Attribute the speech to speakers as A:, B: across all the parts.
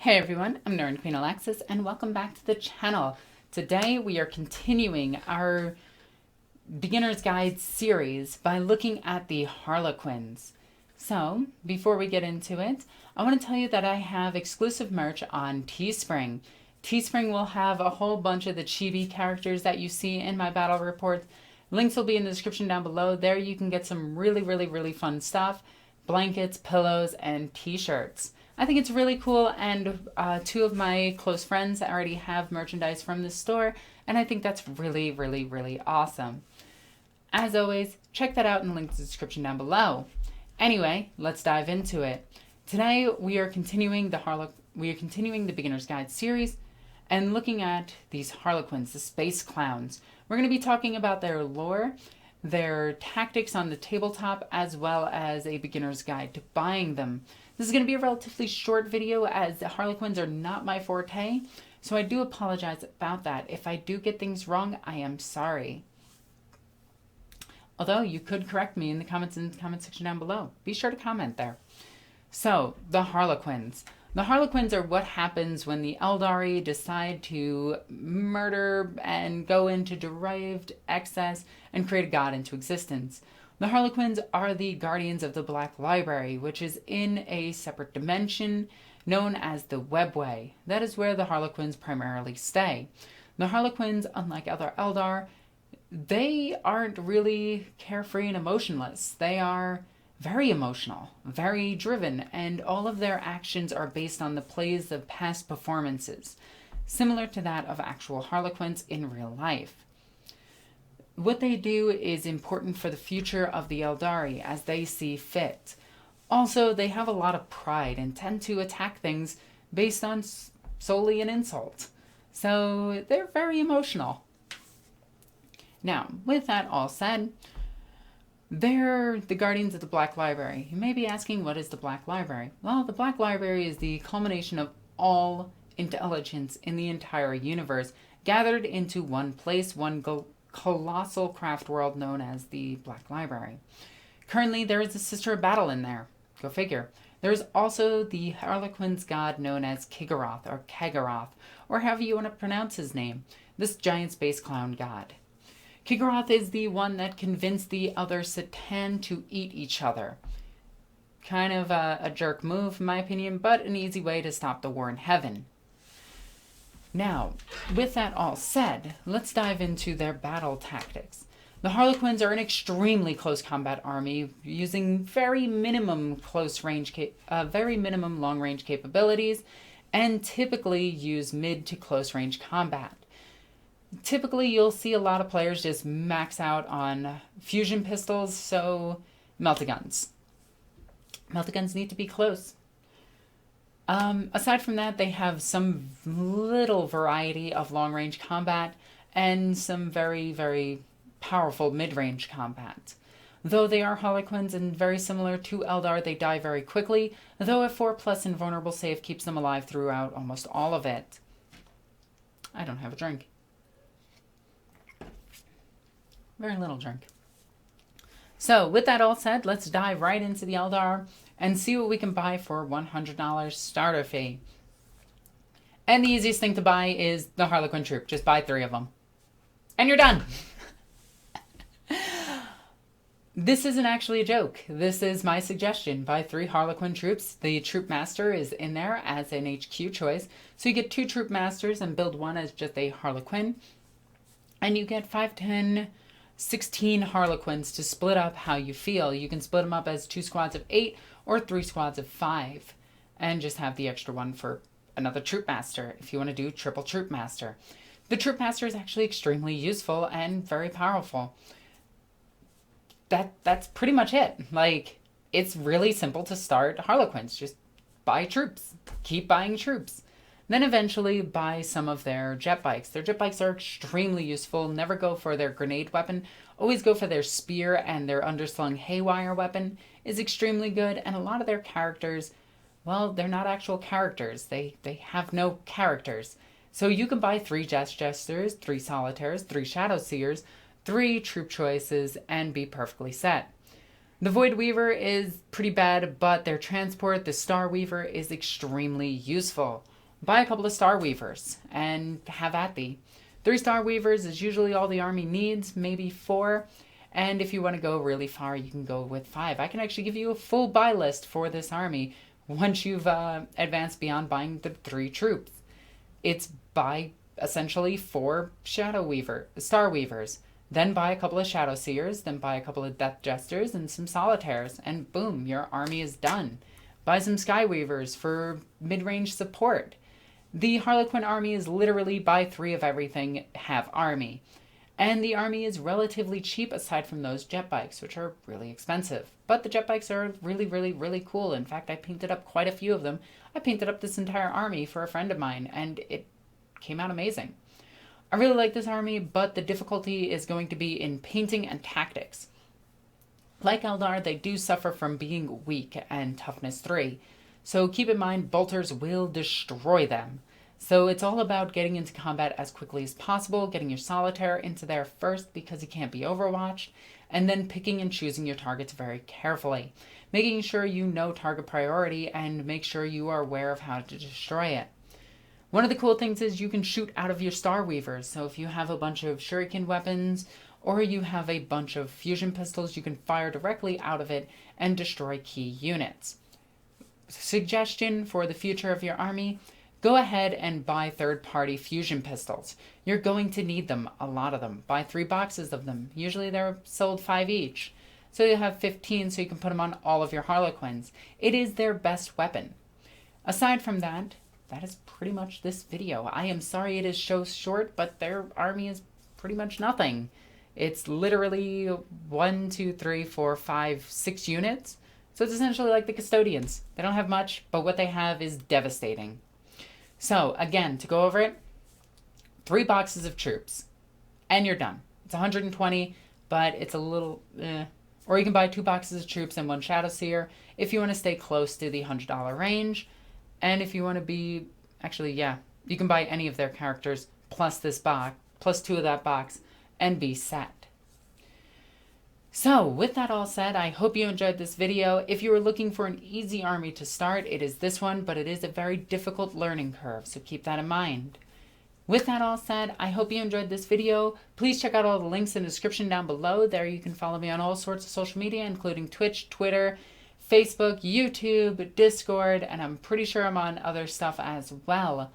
A: Hey everyone, I'm NornQueenAlexis and welcome back to the channel. Today we are continuing our Beginner's Guide series by looking at the Harlequins. So, before we get into it, I want to tell you that I have exclusive merch on Teespring. Teespring will have a whole bunch of the chibi characters that you see in my battle report. Links will be in the description down below. There you can get some really fun stuff, blankets, pillows, and t-shirts. I think it's really cool, and two of my close friends already have merchandise from this store, and I think that's really awesome. As always, check that out in the link to the description down below. Anyway, let's dive into it. Today we are continuing the Beginner's Guide series and looking at these Harlequins, the space clowns. We're going to be talking about their lore, their tactics on the tabletop, as well as a beginner's guide to buying them. This is going to be a relatively short video as the Harlequins are not my forte, so I do apologize about that. If I do get things wrong, I am sorry. Although you could correct me in the comment section down below. Be sure to comment there. So, the Harlequins. The Harlequins are what happens when the Eldar decide to murder and go into derived excess and create a god into existence. The Harlequins are the guardians of the Black Library, which is in a separate dimension known as the Webway. That is where the Harlequins primarily stay. The Harlequins, unlike other Eldar, they aren't really carefree and emotionless. They are very emotional, very driven, and all of their actions are based on the plays of past performances, similar to that of actual Harlequins in real life. What they do is important for the future of the Eldar as they see fit. Also, they have a lot of pride and tend to attack things based on solely an insult. So they're very emotional. Now, with that all said, they're the guardians of the Black Library. You may be asking, what is the Black Library? Well, the Black Library is the culmination of all intelligence in the entire universe, gathered into one place, one colossal craft world known as the Black Library. Currently, there is a Sister of Battle in there. Go figure. There is also the Harlequins god known as Kagaroth, or however you want to pronounce his name, this giant space clown god. Kagaroth is the one that convinced the other Satan to eat each other. Kind of a jerk move, in my opinion, but an easy way to stop the war in heaven. Now, with that all said, let's dive into their battle tactics. The Harlequins are an extremely close combat army, using very minimum long range capabilities, and typically use mid to close range combat. Typically, you'll see a lot of players just max out on fusion pistols, so meltaguns. Meltaguns need to be close. Aside from that, they have some little variety of long-range combat and some very powerful mid-range combat. Though they are Harlequins and very similar to Eldar, they die very quickly, though a 4+ invulnerable save keeps them alive throughout almost all of it. I don't have a drink. Very little drink. So, with that all said, let's dive right into the Eldar and see what we can buy for $100 starter fee. And the easiest thing to buy is the Harlequin troop. Just buy 3 of them. And you're done! This isn't actually a joke. This is my suggestion. Buy 3 Harlequin troops. The troop master is in there as an HQ choice. So you get 2 troop masters and build one as just a Harlequin. And you get 5, 10... 16 Harlequins to split up how you feel. You can split them up as 2 squads of 8 or 3 squads of 5 and just have the extra one for another troop master if you want to do triple troop master. The troop master is actually extremely useful and very powerful. That's pretty much it. Like, it's really simple to start Harlequins. Just buy troops. Keep buying troops. Then eventually buy some of their jet bikes. Their jet bikes are extremely useful. Never go for their grenade weapon. Always go for their spear, and their underslung haywire weapon is extremely good. And a lot of their characters, well, they're not actual characters. They have no characters. So you can buy 3 Jesters, 3 Solitaires, 3 Shadow Seers, 3 troop choices, and be perfectly set. The Void Weaver is pretty bad, but their transport, the Star Weaver, is extremely useful. buy a couple of Star Weavers and have at thee. 3 Star Weavers is usually all the army needs, maybe 4. And if you want to go really far, you can go with 5. I can actually give you a full buy list for this army once you've advanced beyond buying the 3 troops. It's buy essentially 4 Star Weavers, then buy a couple of Shadow Seers, then buy a couple of Death Jesters and some Solitaires, and boom, your army is done. Buy some Sky Weavers for mid-range support. The Harlequin army is literally buy 3 of everything, have army. And the army is relatively cheap aside from those jet bikes, which are really expensive. But the jet bikes are really, really, really cool. In fact, I painted up quite a few of them. I painted up this entire army for a friend of mine, and it came out amazing. I really like this army, but the difficulty is going to be in painting and tactics. Like Eldar, they do suffer from being weak and toughness 3. So keep in mind, bolters will destroy them. So it's all about getting into combat as quickly as possible, getting your Solitaire into there first because he can't be overwatched, and then picking and choosing your targets very carefully, making sure you know target priority and make sure you are aware of how to destroy it. One of the cool things is you can shoot out of your Star Weavers, so if you have a bunch of shuriken weapons or you have a bunch of fusion pistols, you can fire directly out of it and destroy key units. Suggestion for the future of your army: go ahead and buy third-party fusion pistols. You're going to need them, a lot of them. Buy 3 boxes of them. Usually they're sold 5 each. So you'll have 15 so you can put them on all of your Harlequins. It is their best weapon. Aside from that, that is pretty much this video. I am sorry it is so short, but their army is pretty much nothing. It's literally 1, 2, 3, 4, 5, 6 units. So it's essentially like the Custodians. They don't have much, but what they have is devastating. So, again, to go over it, 3 boxes of troops, and you're done. It's 120, but it's a little, Or you can buy 2 boxes of troops and 1 Shadow Seer if you want to stay close to the $100 range. And if you want to be, actually, yeah, you can buy any of their characters plus this box, plus 2 of that box, and be set. So, with that all said, I hope you enjoyed this video. If you are looking for an easy army to start, it is this one, but it is a very difficult learning curve, so keep that in mind. With that all said, I hope you enjoyed this video. Please check out all the links in the description down below. There you can follow me on all sorts of social media, including Twitch, Twitter, Facebook, YouTube, Discord, and I'm pretty sure I'm on other stuff as well.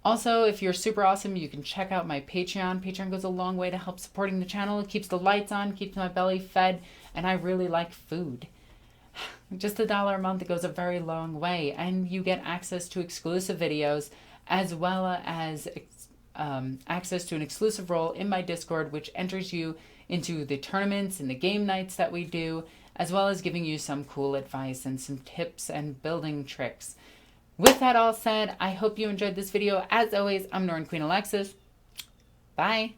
A: Also, if you're super awesome, you can check out my Patreon. Patreon goes a long way to help supporting the channel. It keeps the lights on, keeps my belly fed, and I really like food. Just $1 a month, it goes a very long way, and you get access to exclusive videos as well as access to an exclusive role in my Discord, which enters you into the tournaments and the game nights that we do, as well as giving you some cool advice and some tips and building tricks. With that all said, I hope you enjoyed this video. As always, I'm NornQueenAlexis. Bye.